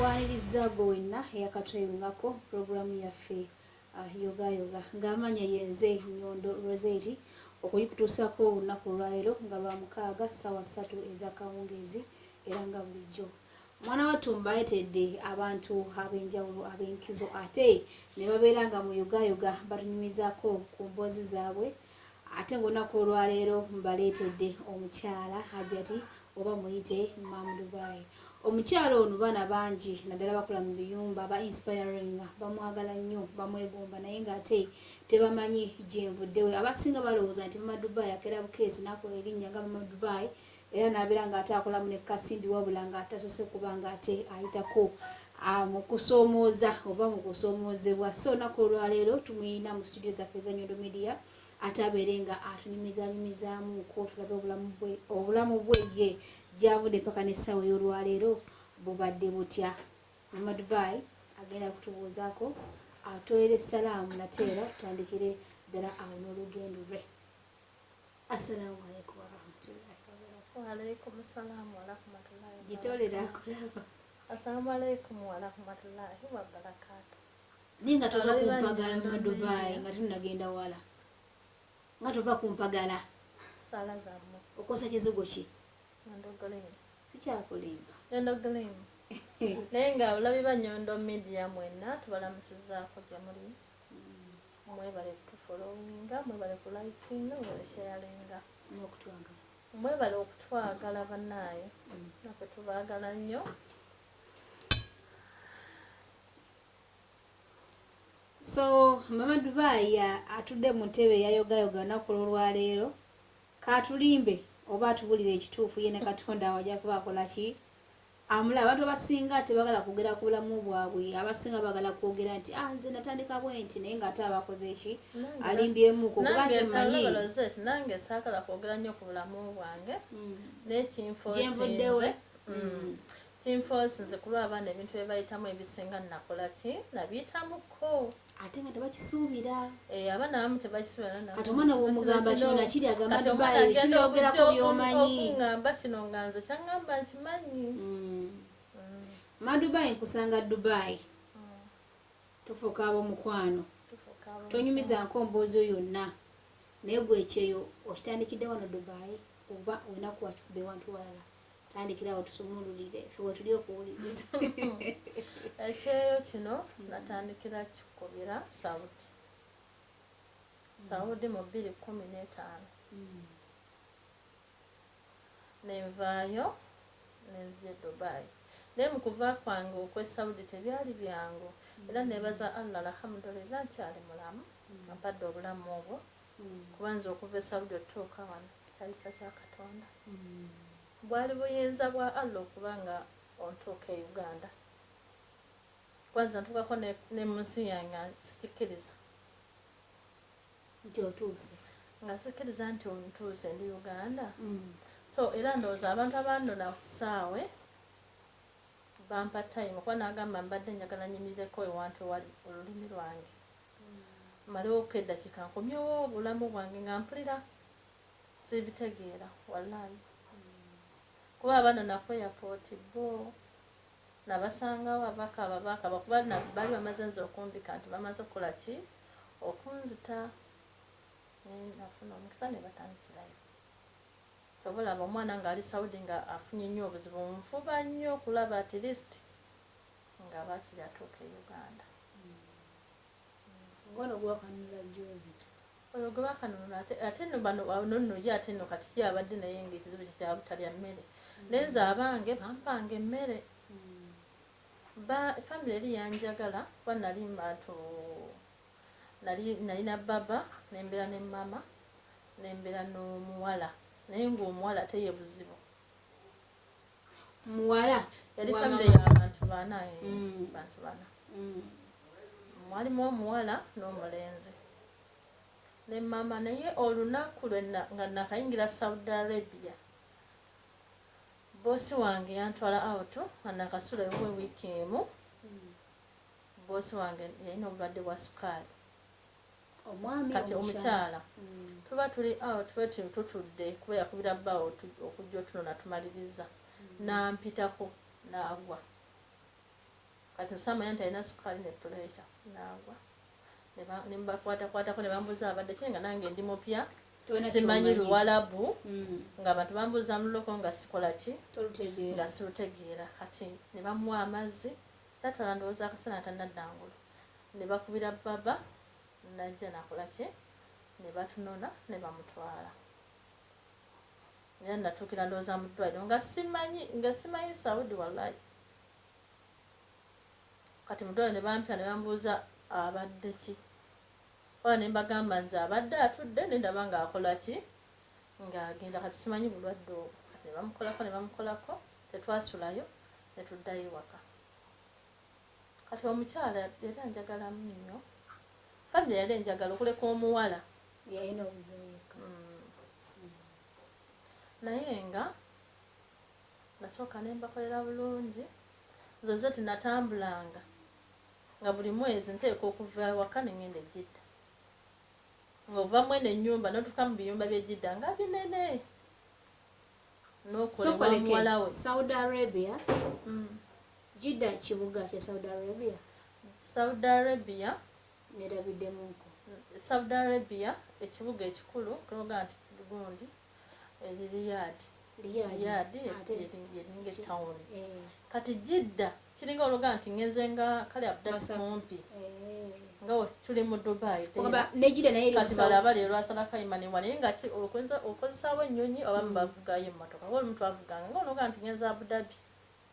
tukwaniriza gwenna eyakatwebungako programu yaffe yoga yoga ng'amanya yenze Nyondo Rozet okuyikutuusako olunaku olwaleero nga lwa mukaaga ssaawa 3 ez'akawungeezi era nga bulijjo mwana wattu mbaetedde abantu ab'enjawulo ab'enkizo ate ne babeera nga mu yoga yoga batunyumizaako ku mboozi zaabwe ate ng'olunaku olwaleero mbaleetedde omukyala Hajati oba muyite Mamu Dubai. Omukyala ono baana bangi naddala bakola mu biyumba ba inspiring bamwagala nnyo bamwegomba naye ng'ate tebamanyi gyenvuddewe abasinga balowooza nti Mama Dubai akeera bukeezi n'akola erinnya nga Mama Dubai era n'abeera ng'ate akolamu ne kasimbi wabula ng'atasoose kuba ng'ate ayitako mu kusoomooza oba mu kusoomoozebwa so olunaku olwaleero tumuyina mu studio zaffe za Nyondo Media ate abeere nga atunyumizanyumizaamuko tulabe obulamu bwe ye gyavudde paka n'essaawa y'olwaleero bubadde butya. Mama Dubai agenda kutubuuzaako atoere salaamu nateera tutandikire ddala awo n'olugendo lwe. Assalamu alaikum warahmatullahi wabarakatuh. Wa alaikum assalam wa rahmatullahi wa barakatuh. Gitolera akulaba. Assalamu alaikum wa rahmatullahi wa barakatuh. Ninga tova kumpagala Mama Dubai nga tunagenda wala. Nga tova kumpagala. Sala zamu. Okosa kizigo ki? Ndogolemu. Sikyakulimba. Ndogolemu. Nenga ulabi ba Nyondo Media mwenna tubalamusizaako gye muli. Mwebale kutufollowinga, mwebale kulikinga, mwebale sharinga. N'okutwagala. Mwebale okutwagala bannaaye. Naffe tubaagala nnyo. So Mama Dubai atudde mu ntebe ya yoga yoga olunaku olwaleero katulimbe oba atubulire ekituufu ye ne Katonda awajja kuba akola ki amula abantu abasinga tebagala kwogera ku bulamu bwabwe abasinga bagala kwogera nti nze natandika bwenti naye ng'ate abakoze eki alimbyemuko kuba nze mmanyi nange saagala kwogera nnyo ku bulamu bwange n'ekinfoosinze gyenvuddewe kinfoosinze kulwa abaana ebintu bye bayitamu ebisinga nakola ki nabiyitamuko ate nga tebakisuubira abaana abamu tebakisuubira kati omwana bw'omugamba kino nakiri agamba Dubai kibyogerako by'omanyi okungamba kino nga nze kyangamba nkimanyi Mama Dubai nkusanga Dubai tufuuka ab'omukwano tonyumiza nkomboozi yonna naye gwe ekyeyo okitandikidde wano Dubai oba olina kuwakikubbe wantu walala tandikirawo tusumululire ffe tuli okuwuliriza ekyeyo kino natandikira kikubira Saudi mu 2015 nenvaayo nenzye Dubai naye mu kuva kwange okwe Saudi tebyali byangu era nebaza Allah alhamdulillah nkyali mulamu ampadde obulamu obwo kubanza okuva e Saudi otuuka wano kyalisa kya Katonda bwali buyinza bwa Allah okubanga ontuuka e Uganda kwanza ntukako ne munsi yange sikikkiriza nti otuuse nga sikkiriza nti ontuuse ndi Uganda so era ndowooza abantu abandona kusaawe bampa time kuba nagamba mbadde njagala nyimireko ewantu ewali olulimi lwange malewo eddakiika nkomyewo obulamu bwange nga mpulira sibitegeera wallahi kuba abanona ku airport bo nabasangawo ababaka bakuba bali bamaze nze okumbika nti bamaze okukola ki okunzita nafuna omukisa ne batanzikirayo obalaba omwana ng'ali Saudi nga afunye nnyo obuzibu nfuba nnyo okulaba at least nga bakiri atuuka e Uganda ngono gwakanula jozi oyo gwe bakanunula ate nno bano nonno ye ate nno kati kyabadde naye ng'ekizibu kyabutalya mmere nenze abange bampanga emmere famire eri yanjagala kuba nali bantu nalina baba nembeera ne mama nembeera n'omuwala naye ng'omuwala teye buzibu muwala yali famire y'abantu bana bantu bana mwalimu omuwala n'omulenzi ne mama naye olunaku nga nakayingira Saudi Arabia bosi wange yantwala out anakasula ewe wiiki emu bosi wange yalina obulwadde bwa sukaali kati omukyala tuba tuli out wetu tutudde kuba yakubira bbawo okujja otunona tumaliriza nampitako n'agwa kati samanya nti alina sukali ne pressure nagwa ne mbakwatakwatako ne bambuza abadde kyenga nange ndi mupya simanyi Luwalabu nga abantu bambuza mu luloko nga sikola ki nga sirutegeera kati ne bamuwa amazzi tatwala ndowooza akasana atannaddangula ne bakubira baba najja nakola ki ne batunona ne bamutwala era natuukira ndowooza mu ddwaliro nga simanyi Saudi wallahi kati mu ddwaliro ne bampita ne bambuuza abadde ki oba ne mbagamba nze abadde atudde ne ndaba ng'akola ki ng'agenda kati simanyi bulwadde obwo kati ne bamukolako tetwasulayo ne tuddayo waka kati omukyala yali anjagala nnyo famire yali enjagala okuleka omuwala yalina obuzibu yekka naye nga nasooka ne mbakolera bulungi Rozet natambulanga nga buli mwezi nteeka okuva ewaka ne ngenda e Jidda ng'ova mwene ennyumba n'otuuka mu biyumba by'e Jidda nga binene n'okolebwa muwala we Saudi Arabia Jidda kibuga kya Saudi Arabia nerabiddemuko Saudi Arabia ekibuga ekikulu kuloga nti gundi Riyadh yeringa etawuni kati Jidda kiringa ologa nti ngenze nga kale Abdul kumpi nga tuli mu Dubai kati balaba leero asala kaimani naye nga okozesaawo ennyonyi oba mubavugayo emmotoka oba omuntu avuganga nga ologa nti ngenze Abu Dhabi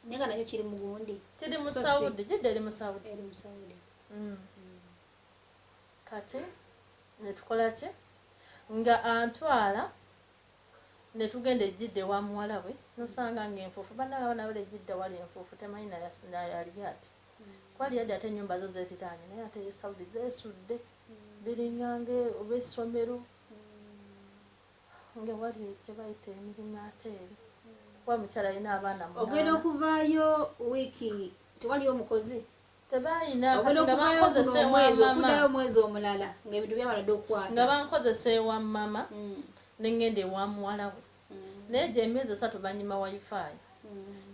naye nga nakyo kiri mu gundi kiri mu Saudi Jidda eri mu Saudi kati netukola ki nga antwala netugenda e Jidda ewa muwala we nosanga ng'enfuufu bannaba nabala e Jidda wali enfuufu temanyi nayali ati kwali yadde ate ennyumba zo zeetitaanye naye ate e Saudi zeesudde biringange oba essomero nga wali kye bayita emirimu ate eri kuba mukyala alina abaana ogenda okuvaayo wiiki tewaliyo omukozi tebayina okuddayo omwezi omulala ng'ebintu byamala dde okukwata nga bankozesa ewa mama nengenda ewa muwala we naye gye emyezi 3 banyima wifi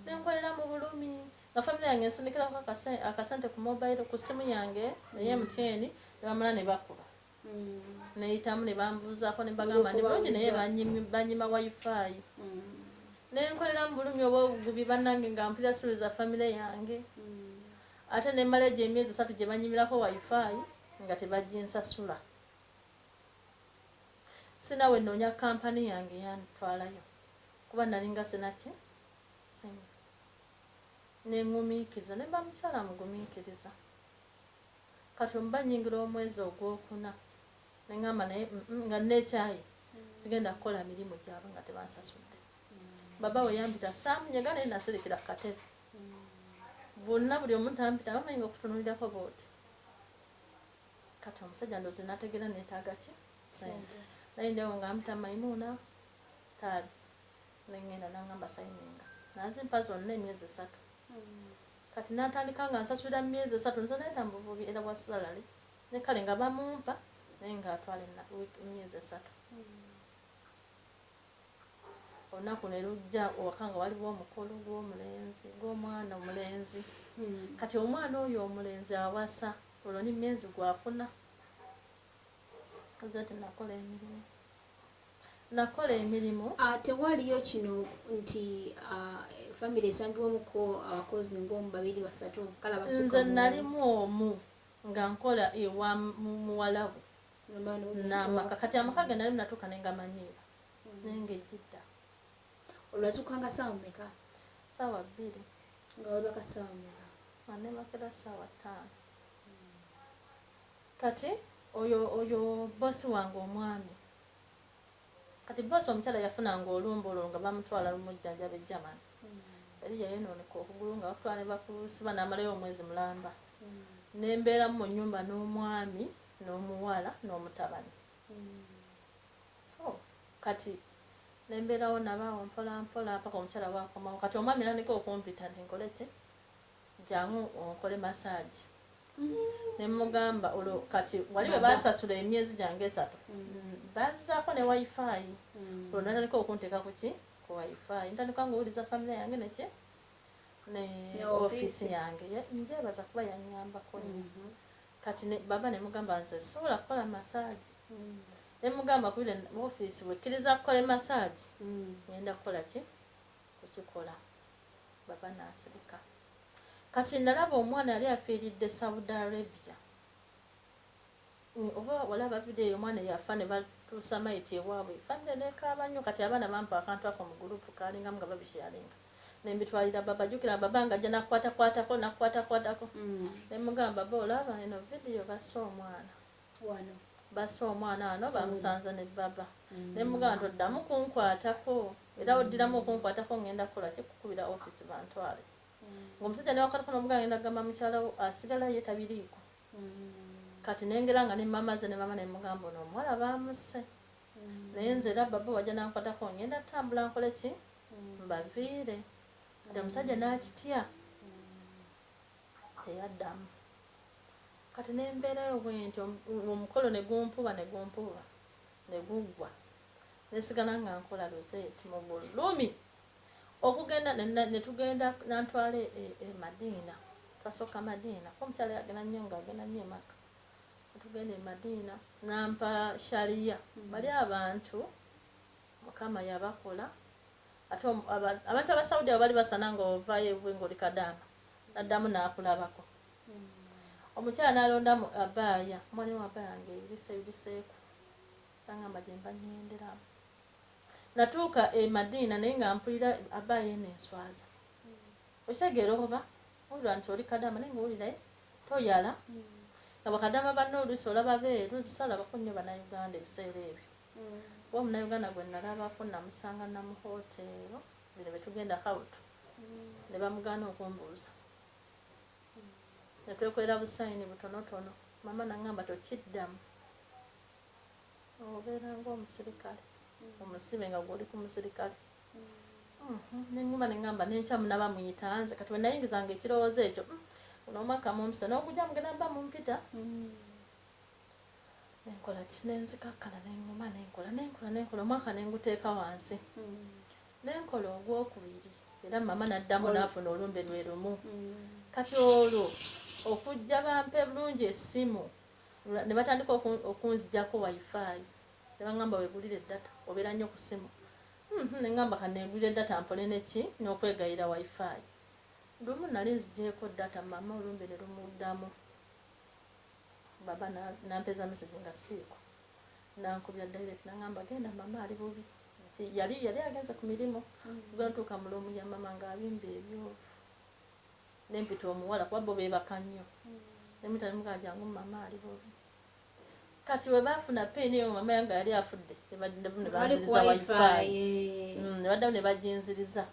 nenkolera mu bulumi nga famire yange nsindikirako akasente ku mobile ku simu yange naye MTN nebamala ne bakuba neyitamu ne bambuuzaako ne bagamba ndi bulungi naye banyima wifi nenkolera mu bulumi oba obugubi bannange nga mpira siri za famire yange ate nemala egyo emyezi 3 gye banyimirako wifi nga tebaginsasula sinawe noonya kampani yange yantwalayo kuba nalinga sinaki sente nengumiikiriza ne bamukyala mugumiikiriza kati omuba nyingira omwezi ogwokuna neŋŋamba naye nga nekyayi sigenda kukola mirimu gyabwe nga tebansasudde baba we yampita saamunyega naye nasirikira ku katebe bonna buli omuntu ampita bamanyi nga okutunulirako booti kati omusajja ndozi nategeera neetaaga ki sente naye njawo nga ampita Maimuna taabi nengenda nangamba sayininga nazimpa zonna emyezi 3 kati natandika nga nsasulira mu myezi 3 nze naye tambuvubi era wasalale ne kale nga bamumpa naye nga atwala emyezi 3 olunaku ne lujja owakanga waliwo omukolo gw'omwana omulenzi kati omwana oyo omulenzi awasa olwo ni myezi gwakuna Rozet nakola emirimu tewaliyo kino nti famire esangibwamuko abakozi ng'omu 2 3 kale nze nalimu omu nga nkola ewa muwala we n'amaka kati amaka ge nalimu natuuka nengamanyiira nenga ejidda olwazukanga saawa mmeka saawa 2 nga wabaka saawa mmeka anemakera saawa 5 kati oyo bosi wange omwami kati bosi omukyala yafunanga olumba olwo nga bamutwala lumujjanjaba ejjamani yali yayonooneka okugulu nga batwala ne bakusiba n'amalayo omwezi mulamba nembeeramu mu nnyumba n'omwami n'omuwala n'omutabani so kati nembeerawo nabaawo mpolampola paka omukyala wakomawo kati omwami nandika okumpita nti nkole ki jangu onkole massage nemugamba olwo kati wali bwe basasula emyezi gyange 3 bazizaako ne wifi olwo natandika okunteeka ku ki ku wifi ntandika ngaowuliza famire yange neki ne office yange njebaza kuba yanyambako nnyo. Kati baba ne mugamba nze sobola kukola massage. Ne mugamba kubire mu office wekkiriza kukola massage. Ngenda kukola ki? Kukikola. Baba n'asirika. Kati nalaba omwana yali afiiridde Saudi Arabia. Oba walaba video omwana yafa ne batuusa maiti ewaabwe. Fanne nekaaba nnyo kati abaana bampa akantu ako mu gurupu kaalingamu nga babisharinga. Nembitwalira baba jukira baba nga ajja nakwatakwatako. Ne mugamba baba olaba eno video bassa omwana. Wano. Bassa omwana wano bamusanza ne baba. Ne mugamba toddamu kunkwatako. Era oddiramu okunkwatako ngenda kukola kikukubira office bantwale. Ng'omusajja ne wakati kuno muganga ngenda gamba mukyala wo asigala ye tabiriiko. Kati nengera nga ne mama ze ne mama ne mugamba ono omuwala bamusse. Naye nze era baba wajja nankwatako ngenda tambula nkole ki? Mbaviire. Kati omusajja n'akitya. Teyaddamu. Kati nembeerayo bwenti omukolo ne gumpuba ne guggwa. Nesigala nga nkola Rozet mu bulumi. Okugenda ne tugenda nantwale Madina. Twasooka Madina. Ko mukyala yagenda nnyo ng'agenda nnyo e Maka. Tugenda e Madina nampa sharia. Bali abantu Mukama yabakola. Ate abantu abasaudi abo bali basana ng'ovaayo ng'oli kadama. Naddamu n'akulabako. Omukyala n'alondamu abaya. Omwana wa abaya ng'ebiseeku. Nangamba gye mba nnyenderamu. Natuuka e Madina naye nga mpulira abaya eno enswaza. Okitegeera oba olwa nti oli kadama naye ng'owulira toyala. Nga bakadama banno oluusi olaba beeru zisalabako nnyo Bannayuganda ebiseera ebyo. Kuba Omunnayuganda gwe nalabako namusanga na mu hoteero bino bye tugenda Kawutu. Ne bamugaana okumbuuza. Ne twekolera busayini butonotono. Mama nangamba tokiddamu. Obeera ng'omusirikale. Omusibe nga gw'oli ku musirikale. Nenguma nengamba nenkyamu naba muyita nze kati bwe nayingizanga ekirowoozo ekyo n'omwaka mumpisa n'okujja mugenda mba mumpita. Nenkola ki nenzikakkala nenguma nenkola omwaka nenguteeka wansi. Nenkola ogwokubiri era mama naddamu n'afuna olumbe lwe lumu. Kati olwo okujja bampe bulungi essimu ne batandika okunzijjako wifi. Ne bangamba weegulire data obeera nnyo ku ssimu. Nengamba kanneegulire data mpole neki n'okwegayira wifi. Lumu nali nzigyeko data mama olumbe ne lumuddamu. Baba nampeza message nga siiko. Nankubya direct nangamba genda mama ali bubi. Yali agenze ku mirimu. Ubwo ntuuka mu loomu ya mama ng'abimba ebyovu. Nempita omuwala kuba bo beebaka nnyo. Nemita nemugamba jangu mama ali bubi. Kati we baafuna peni yo mama yange yali afudde. Ne banziriza wifi. Ne baddamu ne bajinziriza.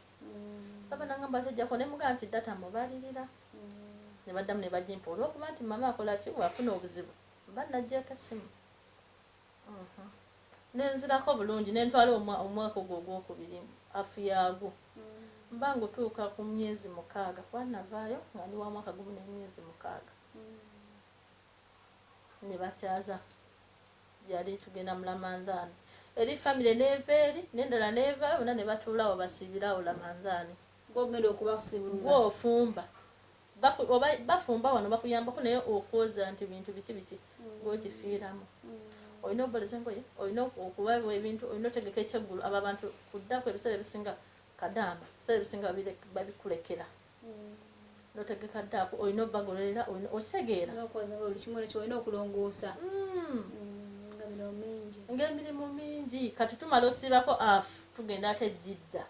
Baba nangamba tajjako ne mugamba nti data mubalirira. Ne baddamu ne bajimpa olw'okuba nti mama akola ki bw'afuna obuzibu. Mba najjeko essimu. Nenzirako bulungi nentwala omwaka ogwo ogwokubiri afu yaagwo. Mba ngutuuka ku myezi 6 kuba navaayo nga ndi wa mwaka gumu n'emyezi 6. Ne bakyaza yali tugenda mu Ramadhaani. Eri family neeva eri n'endala neeva bonna ne batuulawo basiibirawo Ramadhaani. Bw'ogenda okubasibula. Bw'ofumba. Bafumba wano bakuyambako naye okwoza nti bintu biki ng'okifiiramu. Olina oboleza engoye, olina okubawa ebintu, olina otegeka ekyeggulu. Abo abantu kuddaku ebiseera ebisinga kadamba, ebiseera ebisinga babikulekera. Notegeka ddaku, olina obagolera, okitegeera. Olina okulongoosa. Ng'emirimu mingi. Kati tumala osiibako afu tugenda ate Jidda.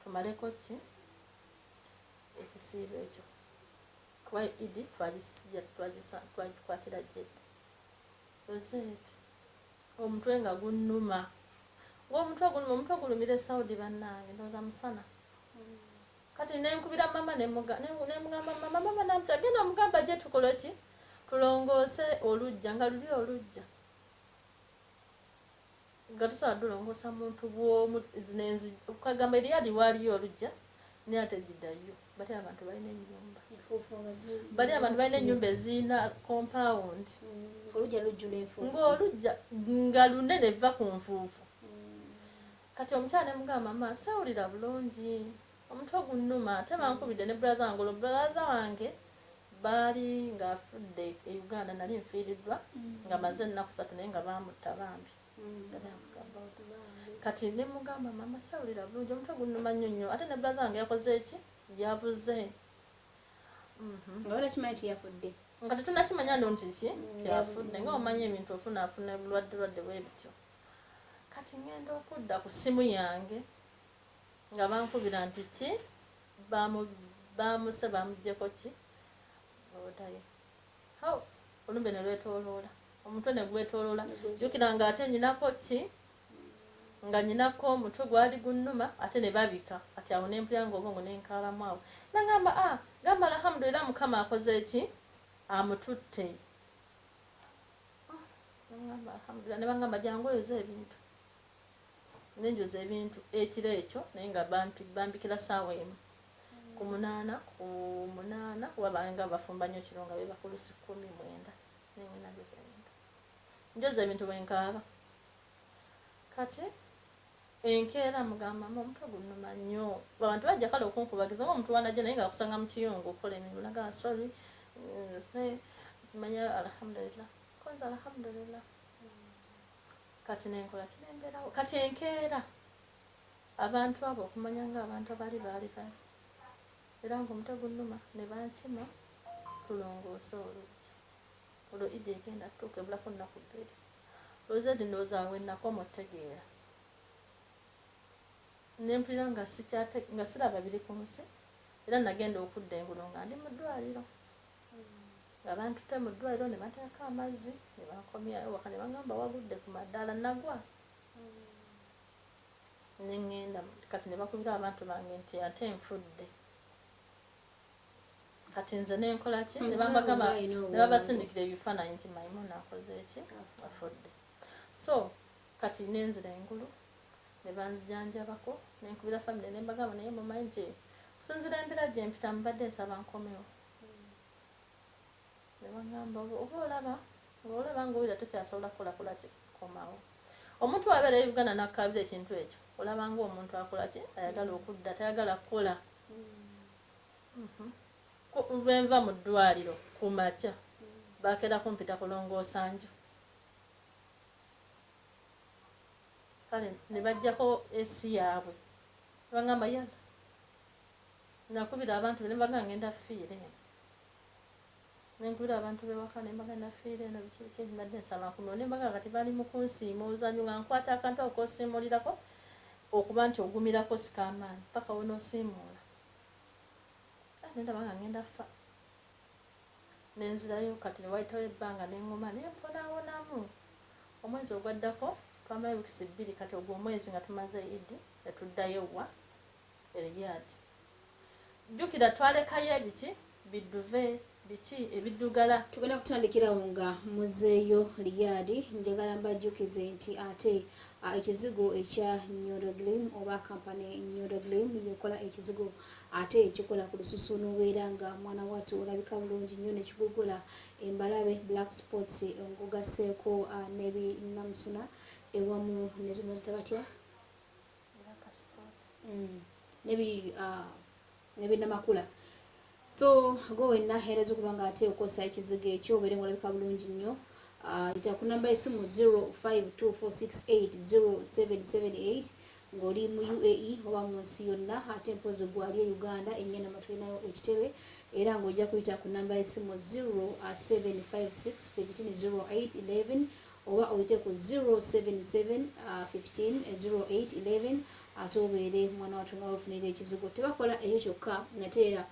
Tumaleko ki? Ekisiibo ekyo. Kuba Idi twagikwatira Jidda. Rozet. Omutwe nga gunnuma. Ng'omutwe gulumira Saudi bannange ndowooza musana. Kati nenkubira mama nemugamba mama nampita genda omugamba gye tukole ki? Tulongoose olujja nga luli olujja. Nga tusobola tulongoosa muntu bw'omu zinenzi okagamba eriyadi waaliyo olujja naye ate Jiddayo. Bali abantu balina ennyumba. Bali abantu balina ennyumba ezirina compound. Olujja lujjula enfuufu. Ng'olujja nga lunene vva ku nfuufu. Kati omukyala ne mugamba mama sawulira bulungi omutwe gunnuma ate bankubidde ne brother wange brother wange baali ng'afudde e Uganda nali nfiiriddwa nga maze ennaku 3 naye nga baamutta bambi kati ne mugamba mama sawulira bulungi omutwe gunnuma nnyo ate ne brother wange yakoze eki yabuze nga wala kimanyi ti yafudde nga tetunakimanya ndo nti ki yafudde nga omanyi ebintu ofunaafuna bulwadde bwe bityo kati ngenda okudda ku ssimu yange nga bankubira nti ki baamuse bamuggyeko ki odaye olumbe ne lwetooloola omutwe ne gwetooloola jjukira nga ate nyinako ki nga nyinako omutwe gwali gunnuma ate ne babika ati awo nempulira nga obwongo nenkaalamu awo nagamba gamba alhamdulillah mukama akoze eki amututte nagamba alhamdulillah ne bangamba jangu oyoze ebintu nenjoza ebintu ekiro ekyo naye nga bambikira ssaawa emu ku munaana wabanga bafumba nnyo kiro nga bebakulusi 19 nengena njoza ebintu njoza ebintu bwenkaaba kati enkeera mugamba omutwe gunnuma nnyo abantu bajja kale okunkubagiza nga omuntu wanajja naye nga akusanga mu kiyungu okola emirimu nagamba sorry simanya alhamdulillah koza alhamdulillah kati nenkola kinembeerawo kati enkeera abantu abo okumanya nga abantu abali baali era nga omutwe gunnuma ne bankima tulongoose oluggi olwo ide egenda tutuuka ebulako nnaku 2 Rozet ndowooza wennako mutegeera nempulira nga siraba biri ku nsi era nagenda okudda engulu nga ndi mu ddwaliro nga bantute mu ddwaliro ne bateeka amazzi ne bankomyayo waka ne bangamba wagudde ku maddaala nagwa nengenda kati ne bakubira abantu bange nti ate nfudde kati nze nenkola ki ne bambagamba ne babasindikira ebifaananyi nti Maimuna akoze eki afudde so kati nenzira engulu ne banjanjabako nenkubira famire ne mbagamba naye mumanyi nti kusinzira embeera gye mpita mbadde nsaba nkomewo ne bangamba oba olaba ngaowira tokyasobola kukola kikomawo omuntu wabeera e Uganda nakukabira ekintu ekyo olaba nga omuntu akola ki ayagala okudda tayagala kukola lwenva mu ddwaliro ku makya bakeera kumpita kulongoosa nju kale ne bajjako esi yaabwe ne bangamba yala nakubira abantu ne mbagamba ngenda fiire nenkubira abantu bewaka ne mbagamba fiire eno biki mbadde nsaba nkuno ne mbagamba kati bali mu kunsiima ozanyu nga nkwata akantu ako kosiimulirako okuba nti ogumirako sikamaanyi paka wonoosiimuula nenda banga ngenda fa nenzirayo kati newaitawo ebbanga nengoma nemponawonamu omwezi ogwaddako twamala wikisi 2 kati ogwo omwezi nga tumaze idi netuddayo wa eriyadi jjukira twalekayo ebiki biduve biki ebiddugala tugenda kutandikirawo nga muzeeyo liyadi njagala mbajjukize nti ate ekizigo ekya Nyondo Glim oba kampani Nyondo Glim yekola ekizigo ate ekikola ku lususu n'obeera nga mwana wattu olabika bulungi nnyo nekigugula embalabe black spots ngugaseeko n'ebinamusuna ewamu nezino zitabatya nebinamakula so go wenna herezo kubanga ate okosa ekizigo ekyo obeere nga olabika bulungi nnyo ita ku namba esimu 0524680778 ng'oli mu UAE oba mu nsi yonna ate mpozi gwali e Uganda ennyana matulinayo ekitebe era ng'ojja kuyita ku namba esimu 0756150811 oba oyite ku 077150811 ate obeere mwana wattu nga wefunira ekizigo tebakola eyo kyokka nate era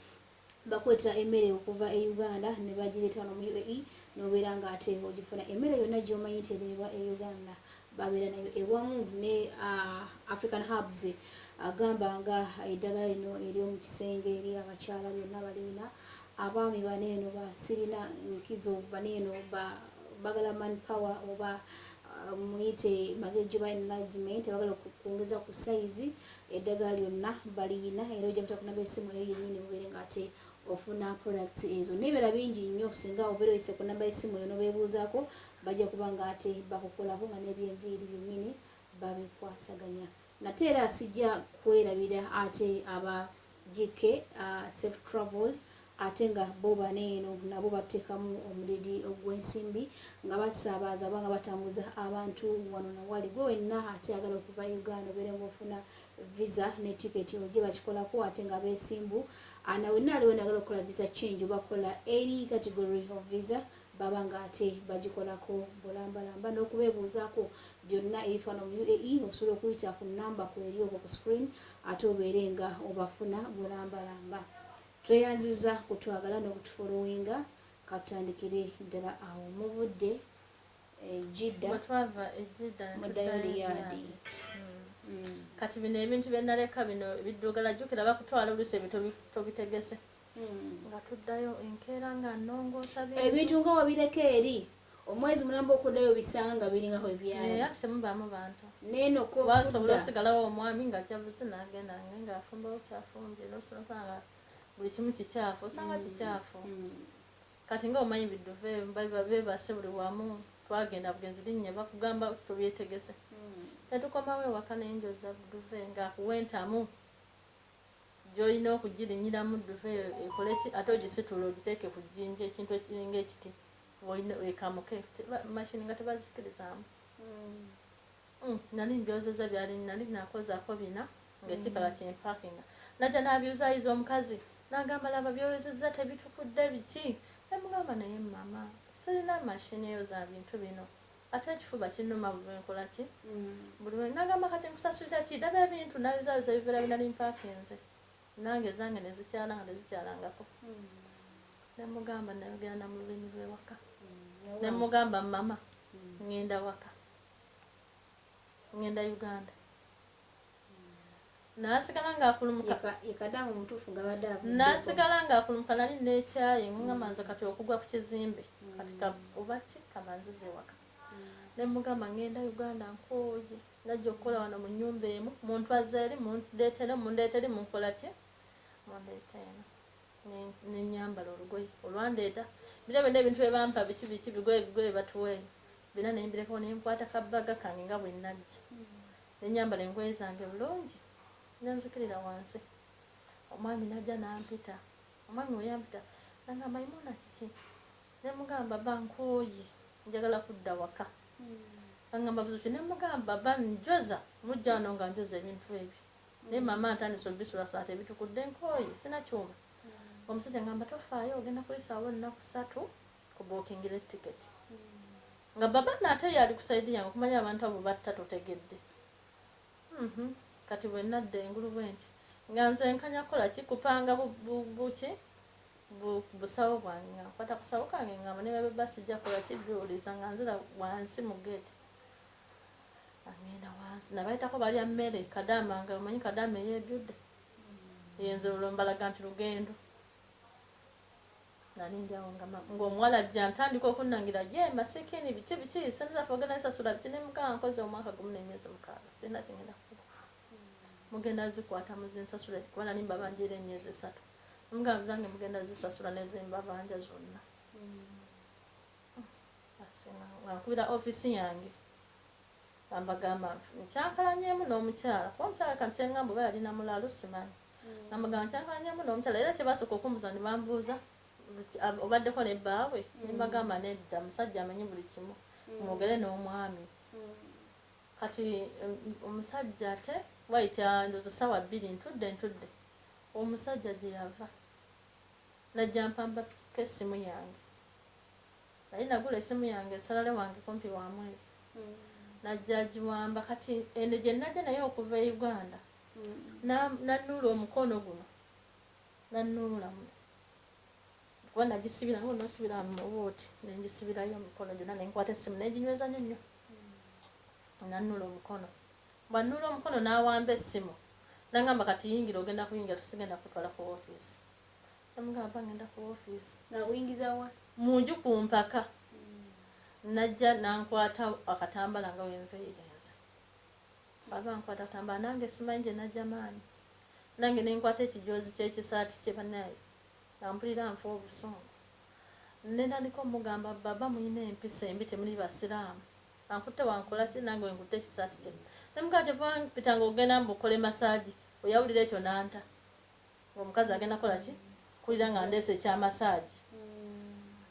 bakweta emmere okuva e Uganda ne bagireeta wano mu UAE n'obeera nga ate ogifuna emmere yonna gy'omanyi nti eriibwa e Uganda babeera nayo ewamu ne African Hubs agamba nga eddagala lino ery'omu kisenge eri abakyala byonna baliina abaami baneeno basirina nkizo baneeno bagala manpower oba muyite magejjo ba enlargement bagala okwongeza ku size eddagala lyonna baliina era ojja kuta ku namba esimu eyo yennyini mubeere nga ate ofuna products ezo n'ebiera bingi nnyo singa obeera oyise ku namba esimu eyo n'obeebuuzaako bajja kuba nga ate bakukolako nga n'ebyenviiri byennyini babikwasaganya nate era sijja kwerabira ate GK Safe Travels ate nga bo baneeno nabo bateekamu omuledi ogw'ensimbi nga basaabaza oba nga batambuza abantu wano na wali gwe wenna ate agala okuva Uganda obeera ng'ofuna visa ne tiketi ogye bakikolako ate nga beesimbu ana wenna aliwo nagala okukola visa change oba kola any category of visa baba nga ate bagikolako bulambalamba n'okubeebuuzaako byonna ebifana mu UAE osobola okuyita ku namba kweri okwo ku screen ate obeere nga obafuna bulambalamba. Tweyanziza kutwagala n'okutufollowinga katutandikire ddala awo muvudde Jidda Modayali Yadi. Kati bino ebintu bye naleka bino biddugala jjukira bakutwala oluusi ebyo tobitegese nga tuddayo enkeera nga nnongoosa ebintu nga wabireka eri omwezi mulamba okuddayo bisanga nga biringa bwe byali temubaamu bantu neeno ko basobola osigalawo omwami nga jabuze n'agenda ng'afumbawo kyafumbye n'osanga buli kimu kikyafu osanga kikyafu kati nga omanyi bidduve beebase buli wamu twagenda bugenzi linnya bakugamba tobyetegese netukomawo ewaka nenjoza duve ng'akuwentamu gy'olina okugirinyiramu duve ekoleki ate ogisitula ogiteeke ku jjinja ekintu ekiringa ekiti olina ekamuke mashini nga tebazikirizamu nali mbyozeza byali nali nakozaako bina ng'ekikala kyempakinga najja n'abyuzaayiza omukazi n'agamba laba byowezezza tebitukudde biki nemugamba naye mama sirina mashini eyo za bintu bino ate ekifuba kinnuma bwenkola ki buli we nagamba kati nkusasulira ki ddala ebintu nabizaayiza bibeera binali mpakinze nange zange nezikyala nga tezikyalangako nemugamba nayogera na mu lulimi lw'ewaka nemugamba mama ngenda waka ngenda Uganda nasigala ng'akulumuka yekadamu mutuufu nga badde nasigala ng'akulumuka nali n'ekyayi ngamba nze kati okugwa ku kizimbe kati oba ki kamanzize waka nemugamba ngenda Uganda nkooye najja okukola wano mu nnyumba emu muntu azza eri mundeetere munkola ki mundeeta eno nenyambala olugoye olwandeeta bira byonna ebintu bye bampa biki bigoye batuweeyo bina nembirekawo nenkwata kabbaga kange nga bwe najja nenyambala engoye zange bulungi nenzikirira wansi omwami najja nampita omwami weyampita nangamba imuna kiki nemugamba bankooye njagala kudda waka angamba buzuki nemugamba banjoza mujja wano nga njoza ebintu ebyo naye mama ntandise obisula saate ebitukudde nkooye sina kyuma omusajja ngamba tofaayo ogenda kuyisaawo ennaku 3 kubookingira etiketi nga baba naate yali ku saidi yange okumanya abantu abo batta totegedde kati bwe nadda engulu bwenti nga nze nkanya kola ki kupanga buki busawo bwange nga nkwata kusawo kange ngamba ne babe basijja kola ki byoliza nga nzira wansi mu geeti agenda wansi nabayitako balya mmere kadaama nga omanyi kadaama eyebyudde yenze olombalaga nti lugendo nali njawo ng'omuwala ajja ntandika okunnangira ye masikini biki sinza fogenda nsasula biki nemugamba nkoze omwaka gumu n'emyezi 6 sina kingenda kuba mugenda zikwata muzinsasula kuba nali mbabanjira emyezi 3 omugamba zange mugenda zisasula nezimbabanja zonna nkubira ofisi yange ambagamba nkyankalanyemu n'omukyala kuba omukyala kanti kyengamba oba yalina mulaalo simanyi ambagamba nkyankalanyemu n'omukyala era kyebasooka okumbuza ne bambuuza obaddeko ne bbaawe nembagamba nedda musajja amenye buli kimu mwogere n'omwami kati omusajja ate wayita ndoza sawa 2 ntudde omusajja gye yava najja mpampako essimu yange naye nagula essimu yange esalale wange kumpi wa mwezi najja agiwamba kati eno gye najja naye okuva e Uganda nannuula omukono guno nannuulamu kuba nagisibira ngo nosibira mu wooti nengisibirayo omukono gyonna nenkwata essimu neginyweza nnyo nannuula omukono bwannuula omukono n'awamba essimu nangamba kati yingira ogenda kuyingira tusigenda kutwala ku woofiisi namugamba ngenda ku woofiisi nakuyingiza wa munju ku mpaka najja nankwata akatambala nga wenveerenze baba nkwata akatambala nange simanyi gye najja maanyi nange nenkwata ekijoozi ky'ekisaati kye banaye nampulira nfa obusongo nenandika omugamba baba muyina empisa embi temuli basiraamu ankutte wankola ki nange wenkutte ekisaati kye nemugamba kyevampita nga ogenda mbukole masaaji oyawulira ekyo nanta omukazi agenda kola ki kulira nga ndeese ekyamasaagi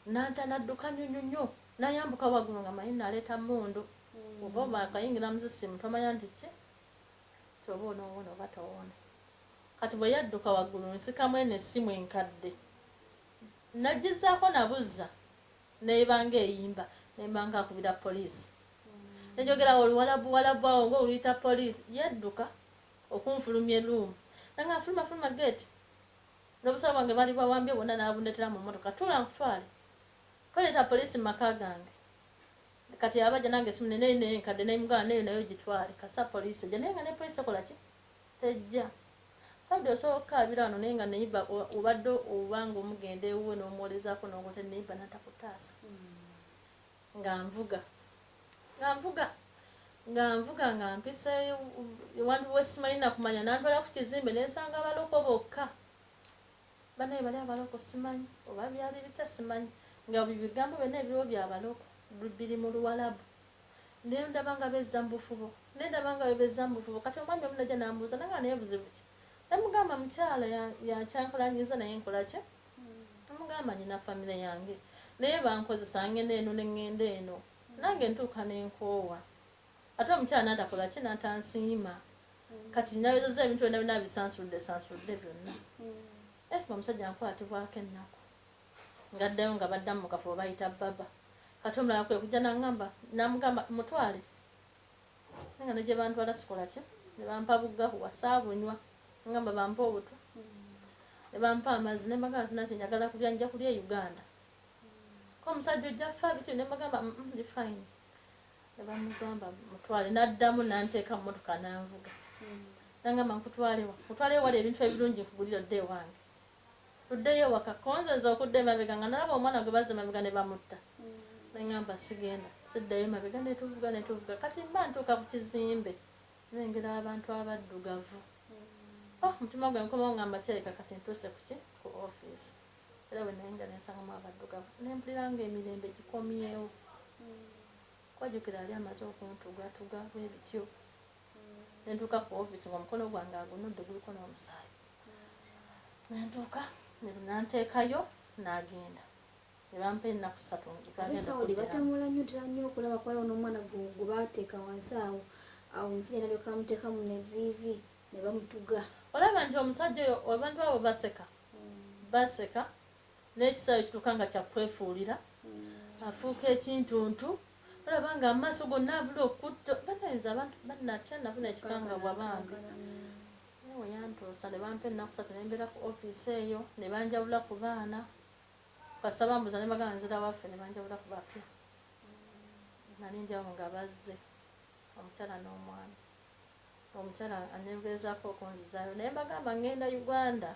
n'adduka nnyonnyonnyo n'ayambuka waggulu nga manyi naleeta mmundu oba bakayingira muzisimu tomanya nti ki toba onoowona oba towone kati bwe yadduka waggulu nsikamu eno essimu enkadde nagizaako nabuzza neebanga eyimba nembanga akubira poliisi nenjogera oluwalabu awo ngaoluyita poliisi yadduka okunfulumya eruumu nanga nfuluma geeti n'obusawo bwange bali bawambye bonna n'abundetera mu mmotoka tuula nkutwale toleeta poliisi mu maka gange kati abaja nange esimu neneyo enkadde nemugaa neyo nayo gitwale kasa poliisi ejja naye nga ne poliisi tekola ki tejja sabudi osobola okukaabira wano naye nga neyiba obadde obanga omugenda ewuwe n'omuwolezaako n'ogote neyiba natakutaasa nga nvuga nga mpiseeyo ewantu wesimanyi nakumanya nantwala ku kizimbe nensanga abaloko bokka banaye bali abaloko simanyi oba byali bita simanyi nga bigambo byonna ebiriwo byabaloko biri mu luwalabu naye ndaba nga bezza mu bufubo kati omwami omu najja nambuuza nanga naye buzibu ki namugamba mukyala yakyankolanyiza naye nkola ki namugamba nyina famire yange naye bankozesa ngenda eno neŋŋenda eno nange ntuuka nenkoowa ate omukyala natakola ki natansiima kati nabezeza ebintu byonna bina bisansuludde byonna nga omusajja nkwatibwako ennaku ngaddayo nga baddamu mu kafo bayita baba kati omulala kwe kujja namugamba mutwale nga ne gye bantwala sikola ki ne bampa buggaku wasaabunywa ngamba bampa obutu ne bampa amazzi ne mbagamba sinati njagala kulya nja kulya Uganda ko omusajja ojja fa biti ne mbagamba ndi fine ne bamugamba mutwale n'addamu nanteeka mu mmotoka nanvuga nangamba nkutwalewo wali ebintu ebirungi nkugulira dde ewange tuddeyo waka konzenza okudda emabega nga nalaba omwana gwe bazza emabega ne bamutta nengamba sigenda siddayo emabega netuvuga kati mba ntuuka ku kizimbe nengera abantu abaddugavu mutima gwe nkomawo ngamba kyereka kati ntuuse ku ofiisi era bwe nayinga nensangamu abaddugavu nempulira nga emirembe gikomyewo kwajjukira ali amaze okuntugatuga bwebityo nentuuka ku ofiisi ngaomukono gwange agunudde guliko n'omusaayi nentuuka nanteekayo n'agenda nebampa ennaku 3 Saudi batamula nnyo okulaba kwaliwo n'omwana gwe baateeka wansi awo nkinya nalyoka bamuteekamu ne vivi ne bamutuga olaba nti omusajja oyo abantu abo baseka n'ekisaawe kituuka nga kyakwefuulira afuuka ekintuntu olaba nga amaaso gonna abula okutta banayinza abantu banatya nafuna ekikangabwa bambi nawe yantuusa ne bampa ennaku 3 nembeera ku ofiisi eyo ne banjawula ku baana kasaba mbuza ne bagamba nzira waffe ne banjawula ku bapya nali njawo nga bazze omukyala n'omwana omukyala aneegezaako okunzizaayo naye bagamba ngenda Uganda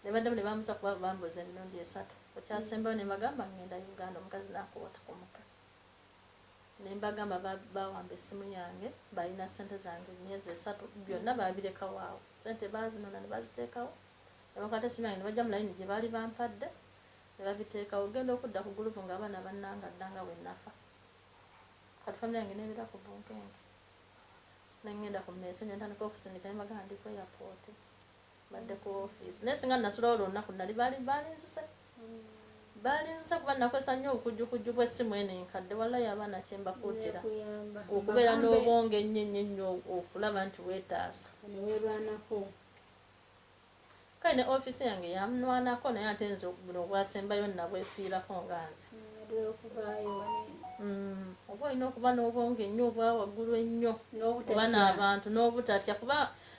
ne baddemu ne bambuza kuba bambuza emirundi 3 okyasembayo ne bagamba ngenda Uganda omukazi nakuwata ku mutwe ne mbagamba bawamba essimu yange balina ssente zange emyezi 3 byonna babirekawo awo ssente bazinona ne baziteekawo ne bakwata essimu yange ne bajja mu layini gye baali bampadde ne babiteekawo ogenda okudda ku gulupu ng'abaana bannanga ddanga bwe nafa kati famire yange nebeera ku bunkenge nengenda ku mmeese nyentandika okusindika ne mbagamba ndi ku airport badde ku ofiisi naye singa nasulawo olunaku nali balinzise kuba nakozesa nnyo obukujjukujju bw'essimu eno enkadde wallahi abaana kyembakuutira okubeera n'obwonge ennyo okulaba nti weetaasa newerwanako kale ne ofiisi yange yamnwanako naye ate nze buno obwasembayo nabwefiirako nga nze oba olina okuba n'obwonge ennyo obwa waggulu ennyo oba n'abantu n'obutatya kuba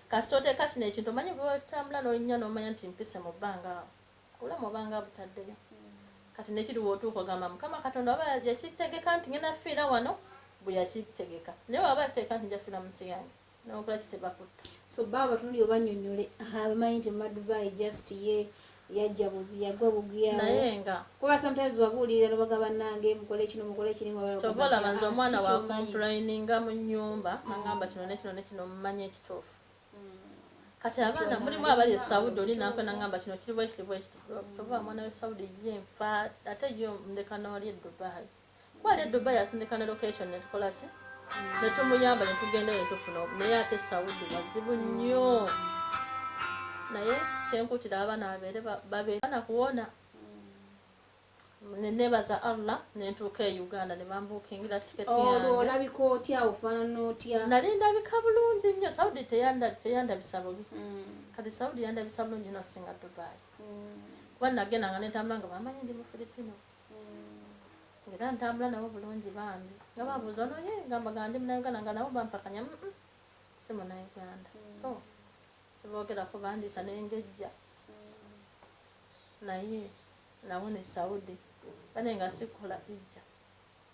kasita oteeka kino ekintu omanyi bwotambula n'olinnya n'omanya nti mpise mu bbanga awo obulamu obanga butaddeyo kati nekiriwo otuuka ogamba Mukama Katonda oba yakitegeka nti ngenda fiira wano bwe yakitegeka naye waba yakiteeka nti nja fiira mu nsi yange n'okola kitebakutta so baba batunuli obanyonyole abamanyi nti Madubai just ye yajja buzi yagwa bugya naye nga kuba sometimes babuulira lubaga bannange mukole kino tobola banza omwana wa complaininga mu nnyumba agamba kino nekino mumanye ekituufu kati abaana mulimu abali e Saudi oli nakwe nagamba kino kiri bwe toba mwana we Saudi ye nfa ate yo ndeka n'oli e Dubai kwali e Dubai asindika ne location netukola ki netumuyamba netugenda netufuna naye ate Saudi bazibu nnyo naye kyenkutira abaana babeere bana kuwona. Nebaza Allah nentuuka e Uganda ne bambuukingira tiketi yange. Olabika otya ofaanana otya? Nali ndabika bulungi nnyo. Saudi teyandabisa bubi. Kati Saudi yandabisa bulungi nnyo singa Dubai. Kuba nagenda nga nentambula nga bamanyi ndi mu Filipino. Ngera ntambula nabo bulungi bambi. Nga babuuza ono ye ngamba nga ndi Munauganda nga nabo bampakanya si Munauganda. So siboogeraku bandiisa n'engejja. Naye nawo ne Saudi. Bane nga sikola ijja.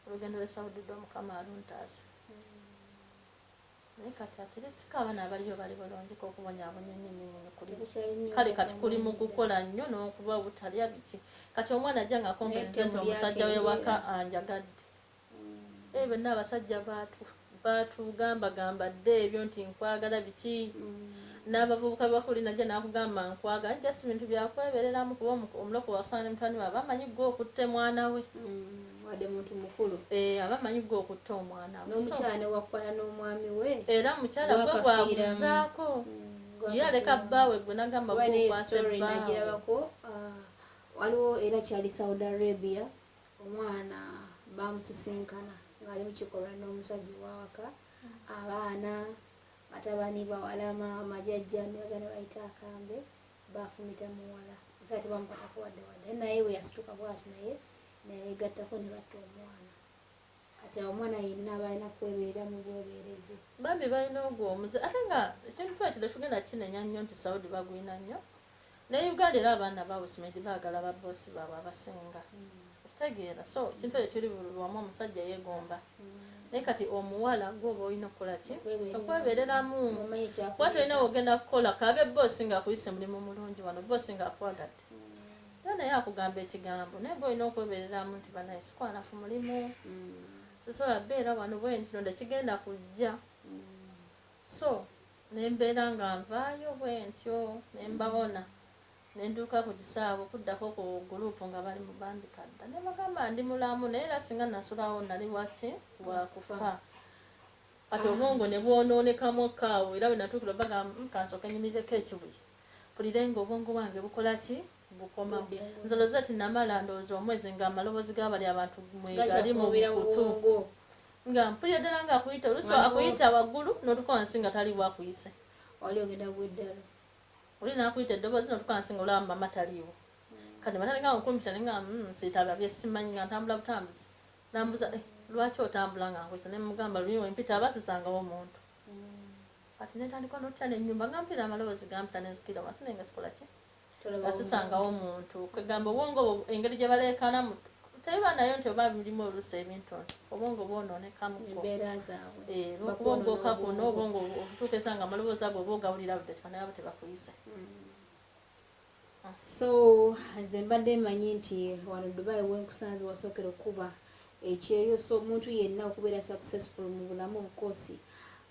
Olugendo lwe Saudi do Mukama aluntaasa. Naye kati atirisika abaana abaliyo bali bulungi okubonyaabonya ennimi kale kati kuli mu kukola nnyo n'okuba obutalya biki. Kati omwana ajja nga kompensa nti omusajja we waka anjagadde. Bonna abasajja batugamba dde ebyo nti nkwagala biki. N'abavubuka bakuli najja n'akugamba nkwagala. Nja si bintu byakwebereramu kuba omuloko wasaana mutani we abamanyi gwe okutte mwana we. Wadde muntu mukulu. Abamanyi gwe okutte omwana we. N'omukyala ne wakwana n'omwami we. Era mukyala gwe bwabuzaako. Ye aleka bbaawe gwe n'agamba gwe okwasa bbaawe. Waliwo era kyali Saudi Arabia. Omwana bamusisinkana ng'ali mu kikolwa n'omusajja wawaka. Abaana batabani bawalama amajjajja ne bagana bayita akambe bafumita muwala. Musajja bamukwatako wadde. Naye we yasituka bw'ati naye yegattako ne batta omwana. Kati omwana yenna balina kwebeera mu bwebeerezi. Bambi balina ogw'omuze ate nga ekintu twakiro tugenda kinenya nnyo nti Saudi bagwina nnyo. Ne Uganda era abaana bawusimenti baagala babosi baabwe abasinga. Okitegeera so ekintu ekyo kiri bulwamu omusajja yeegomba. Naye kati omuwala gwoba olina okukola ki? Okwebeereramu. Kuba tolina ogenda kukola kabe boosi nga akuyise mulimu mulungi wano boosi nga akwagadde. Era naye akugamba ekigambo naye gwe olina okwebeereramu nti banaye sikwana ku mulimu. Sisobola beera wano bwe nti nonda kigenda kujja. So nembeera nga nvaayo bwe ntyo ne mbawona. Nenduuka ku kisaawe okuddako ku gurupu nga bali mu bambi kadda. Ne bagamba ndi mulamu naye era singa nasulawo nali waki wakufa. Kati obwongo ne bwonoonekamu kaawo era bwe natuukira bagamba kansooke nyimireko ekibuye. Mpulire nga obwongo bwange bukola ki? Bukoma. Nze Rozet namala ndowooza omwezi nga amaloboozi g'abali abantu mwegali mu bukutu. Nga mpulira ddala nga akuyita oluusi akuyita waggulu n'otuka wansi nga tali bwakuyise. Wali ogenda gweddala. Oli nakuyita eddoboozi n'otuka wansi nga olaba mama taliiwo. Kati banalinga nkumpita nenga siitaaga byesimanyi nga ntambula butambuzi. Nambuza lwaki otambula nga nkwisa ne mugamba luli wempita abasisangawo omuntu. Kati netandika n'otya n'ennyumba nga mpira amaloboozi gampita nenzikira wansi naye nga sikola ki? Basisangawo omuntu. Kwegamba obwongo engeri gye baleekanamu teba nayo nti oba mulimu oluusi ebintu obwongo bwonoonekamuko. Embeera zaabwe. Obwongo kakuno obwongo okutuuka esanga amaloboozi ago oba ogawulira budde nabo tebakuyise. So nze mbadde mmanyi nti wano Dubai wenkusanze wasookera okuba ekyeyo so omuntu yenna okubeera successful mu bulamu obukoosi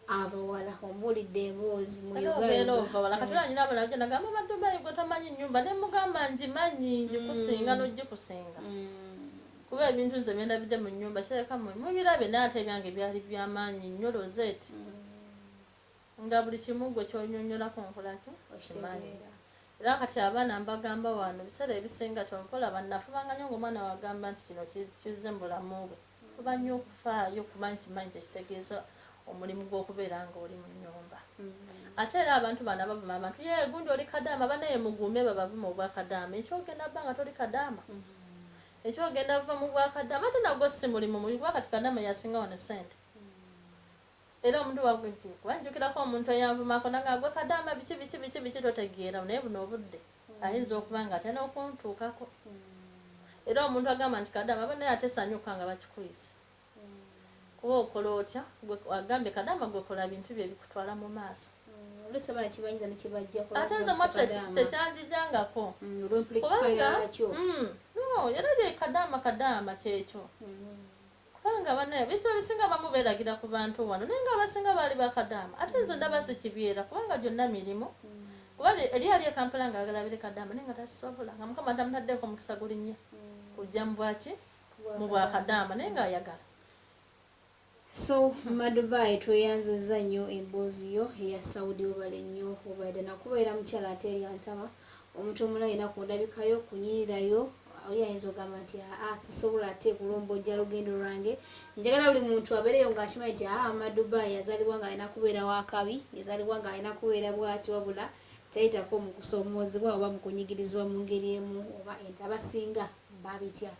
abawala omuwulidde emboozi mu Uganda. Kati olanyina abala bagenda gamba ba Dubai gwe tomanyi nnyumba ne mugamba ngimanyi ngikusinga n'ogikusinga. Kuba ebintu nze byendabidde mu nnyumba kireka mubirabe n'ate ebyange byali by'amaanyi nnyo Rozet. Nga buli kimu gwe kyonyonyolako nkolaki okimanyi. Era kati abaana mbagamba wano biseera ebisinga tompola bannafubanga nnyo ng'omwana wagamba nti kino kizze mu bulamu bwe. Fuba nnyo okufaayo kuba nkimanyi tekitegeeza omulimu gw'okubeera nga oli mu nnyumba. Ate era abantu bano abavuma abantu ye gundi oli kadaama banaye mugume babavuma obwakadaama ekyogenda bba nga toli kadaama. Ekyogenda buva mu bwakadaama ate nagwo si mulimu mubi kuba kati kadaama yasinga wano ssente. Era omuntu wagweki kuba njukirako omuntu eyanvumako nanga gwe kadaama biki totegeera naye buno obudde ayinza okuba nga atena okuntuukako. Era omuntu agamba nti kadaama aba naye ate sanyuka nga bakikuyise. Kuba okola otya agambye kadaama gwekola bintu bye bikutwala mu maaso. Ate nze mwatu tekyanjijangako. Era lye kadaama kyekyo. Kubanga banaye bintu ebisinga bamu beeragira ku bantu wano naye nga abasinga baali bakadaama. Ate nze ndaba sikibyera kubanga gyonna mirimu. Kuba eri ali e Kampala ng'agalabire kadaama naye nga tasisobola nga Mukama tamutaddeko omukisa gulinnya kujja mu bwaki mu bwakadaama naye ng'ayagala. So Dubai tweyanziza nnyo emboozi yo eya Saudi obale nnyo obaida nakubeera mukyala ate eri antama omuntu omulala ina kundabikayo kunyirirayo oli ayinza ogamba nti sisobola ate kulombojja lugendo lwange njagala buli muntu abeereyo ng'akimanyi nti Dubai yazaalibwa ng'alina kubeera wakabi yazaalibwa ng'alina kubeera bw'ati wabula tayitako mu kusomoozebwa oba mu kunyigirizibwa mu ngeri emu oba ente abasinga babitya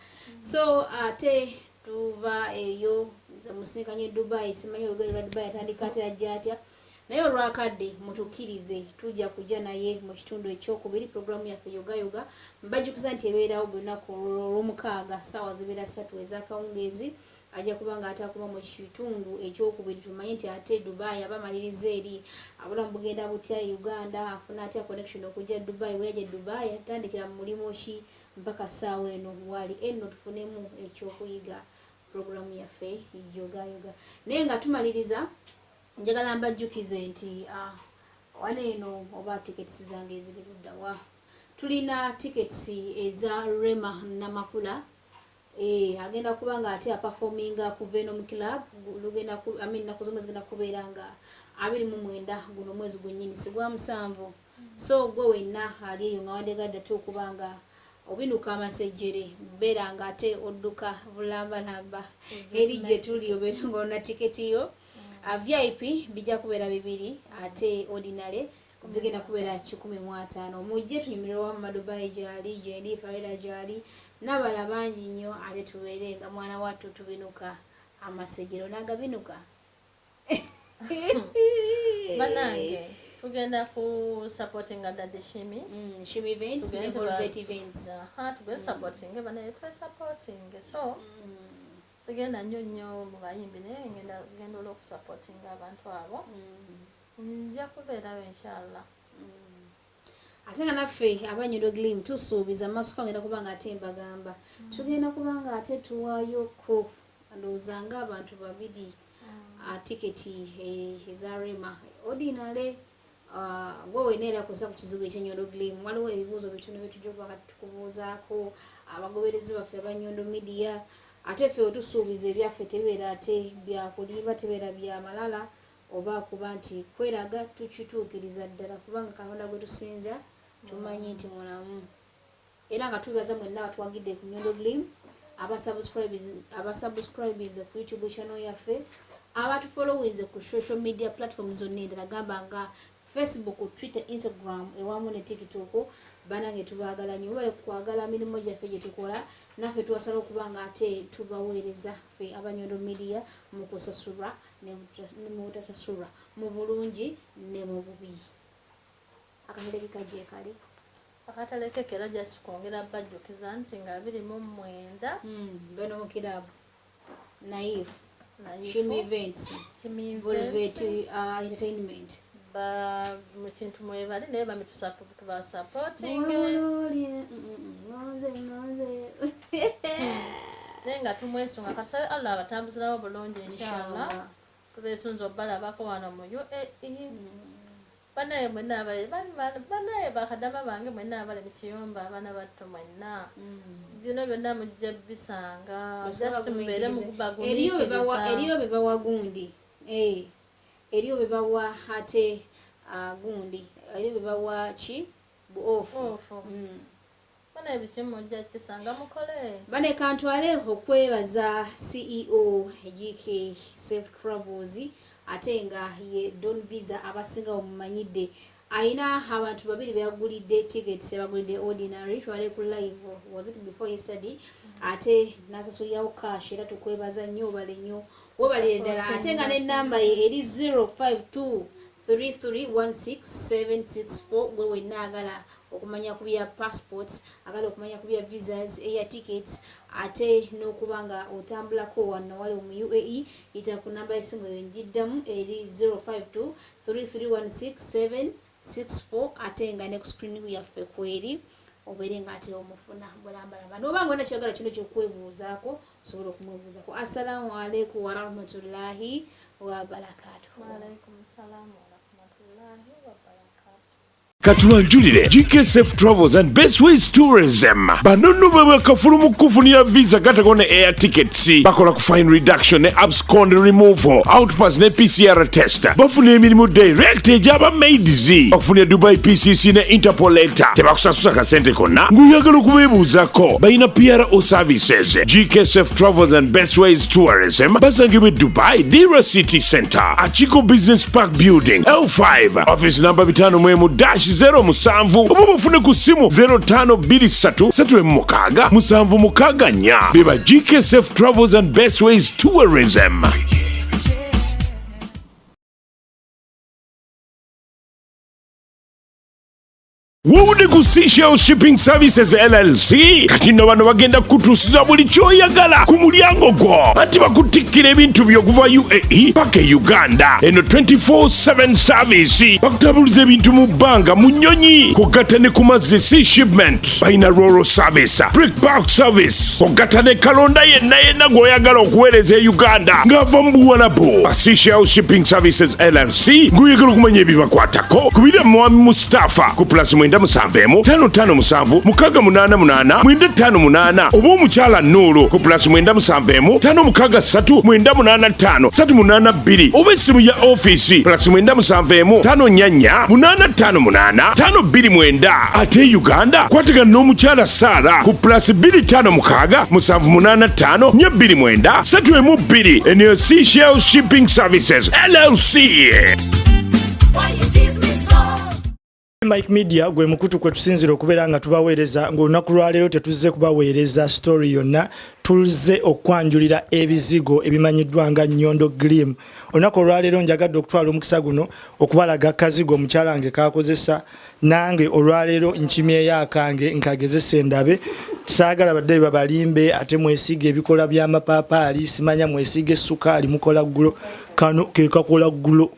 so ate tuva eyo nze musinkanye Dubai simanyi olugendo lwa Dubai atandika ate ajja atya naye olwakadde mutukkirize tujja kujja naye mu kitundu ekyokubiri programu yaffe yoga mbajjukiza nti ebeerawo buli lunaku olw'omukaaga ssaawa zibeera 3 ez'akawungeezi ajja kuba ng'atakuba mu kitundu ekyokubiri tumanye nti ate Dubai abamaliriza eri abulamu bugenda butya Uganda afuna atya connection okujja Dubai weyajja Dubai atandikira mu mulimo ki mpaka ssaawa eno wali enno tufunemu ekyokuyiga programu yaffe yoga naye nga tumaliriza njagala mbajjukize nti wano eno oba tickets zange eziri luddawa tulina tickets eza Rema Namakula agenda kuba nga ate aperforminga ku Venom Club lugenda naku zomwe zigenda kubeera nga 29 guno mwezi gwennyini sigwa 7 so gwe wenna ali eyo nga wandegadde ate okuba nga obinuka amasejjere beera nga ate odduka bulambalamba eri gye tuli obeera ng'olina tiketi yo VIP bijja kubeera 2 ate ordinary zigenda kubeera 150 mujje tunyumirwe wa Dubai gyali gyendi Farida gyali n'abala bangi nnyo ate tubeere nga mwana wattu tubinuka amasejjero n'agabinuka banange tugenda ku supporting Dadi Shimi Shimi events Evolvate events tugenda supporting banaye twe supporting so sigenda nnyo mu bayimbi naye ngenda olw'okusupporting abantu abo nja kubeerawo inshallah ate nga naffe abanyondo glim tusuubiza amaaso kagenda kuba nga ate mbagamba tugenda kuba nga ate tuwaayoko ndowooza ng'abantu 2 tiketi eza Rema ordinary gwe weneera kusa ku kizibu ekyenyondo glim waliwo ebibuuzo bitono byetujja okuba nga tukubuuzaako abagoberezi baffe aba Nyondo Media ate ffe otusuubiza ebyaffe tebeera ate byakulimba tebeera bya malala oba kuba nti kweraga tukituukiriza ddala kubanga Katonda gwe tusinza tumanyi nti mulamu era nga tubibaza mwenna batuwagidde ku Nyondo Glim abasubscribers ku YouTube channel yaffe abatufollowinze ku social media platforms zonna endala gamba nga Facebook, Twitter, Instagram ewamu ne TikTok banange tubaagala nnyo bale kwagala mirimu gyaffe gye tukola naffe tuwasala okuba nga ate tubaweereza ffe abanyondo media mu kusasulwa ne mu butasasulwa mu bulungi ne mu bubi akatale kajje kali akatale kekera just kwongera bajjukiza nti nga 29 bano mu kilabu naif Shimi events Evolvate entertainment mu kintu mwebali naye tuba supporting naye nga tumwesunga kasabe Allah abatambuzirawo bulungi inshallah tubeesunza obalabako wano mu UAE banaye mwenna banaye bakadama bange mwenna abali mu kiyomba abaana batto mwenna byonna mujja bisanga mubeere mugubagumiikiriza eriyo bebawa gundi eriyo bebawa ate gundi eriyo bebawa ki buofu banaye bikimu mujja kisanga mukole bane kantwale okwebaza CEO GK Safe Travels ate nga ye Don Visa abasinga omumanyidde ayina abantu 2 beagulidde tickets ebagulidde ordinary twale ku live was it before yesterday ate nasasulyawo cash era tukwebaza nnyo obale nnyo webale ddala ate nga n'ennamba ye eri 0523316764 gwe wenna agala okumanya ku bya passports agala okumanya ku bya visas air tickets ate n'okuba nga otambulako wano wali mu UAE ita ku namba y'essimu eyo njiddamu eri 0523316764 ate nga ne ku screen yaffe kweri obeere nga ate omufuna bulambalamba n'oba nga olina kyogala kino kyokwebuuzaako osobola okumwebuuzaako. Assalamu alaikum warahmatullahi wabarakatuh. Wa alaikum salaam wa rahmatullahi wa barakatuh. Katuwanjulire GKSF Travels and Best Ways Tourism. Banono baba kafulumu kufunira visa katakone air tickets. Bakola ku fine reduction ne abscond removal. Outpass ne PCR test. Bafune emirimu direct ejaba maids. Bakufunira Dubai PCC ne Interpol letter. Tebakusasusa kasente konna. Nguyagala okubebuuzako. Bayina PRO services. GKSF Travels and Best Ways Tourism. Basangibwe Dubai Dira City Center. Achiko Business Park Building. L5. Office number 5 0 musanvu oba bafune ku simu 0523 musanvu mukaga nya beba GKSF Travels and Best Ways Tourism. Wode ku Seychelles Shipping Services LLC kati no bano bagenda kutusiza buli kyoyagala ku mulyango gwo ati bakutikira ebintu by'okuva UAE paka Uganda eno 24/7 service bakutabuliza ebintu mu bbanga mu nnyonyi kugatta ne ku mazzi sea shipment bayina rural service brick park service kugatta ne kalonda yenna gw'oyagala okuweereza e Uganda ng'ava mu Buwalabu. Seychelles Shipping Services LLC ng'oyagala okumanya ebibakwatako kubira Mwami Mustafa ku plus 557 oba omukyala Nuuru ku plus 557 oba essimu ya office plus 58588 ate Uganda kwategana n'omukyala Saara ku plus 257852 eniyo Seychelles Shipping Services LLC. Mike Media gwe mukutu kwe tusinzira okubeera nga tubaweereza ng'olunaku lwaleero tetuzze kubaweereza story yonna, tuzze okwanjulira ebizigo ebimanyiddwa nga Nyondo Glim. Olunaku olwaleero njagadde okutwala omukisa guno okubalaga akazigo omukyala wange kakozesa, nange olwaleero nkimyeyo akange nkagezesa endabe. Saagala badde babalimbe ate mwesiige ebikola by'amapaapaali, simanya mwesiige essukaali mukola ggulo, kano ke kakola ggulo.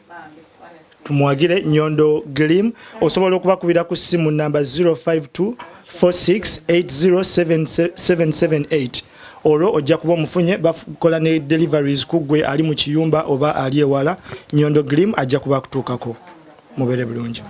Tumwagire Nyondo Glim. Osobola okubakubira ku simu namba 0524680778 olwo ojja kuba omufunye bakola ne deliveries kugwe ali mu kiyumba oba ali ewala. Nyondo Glim ajja kuba kutuukako. Mubeere bulungi.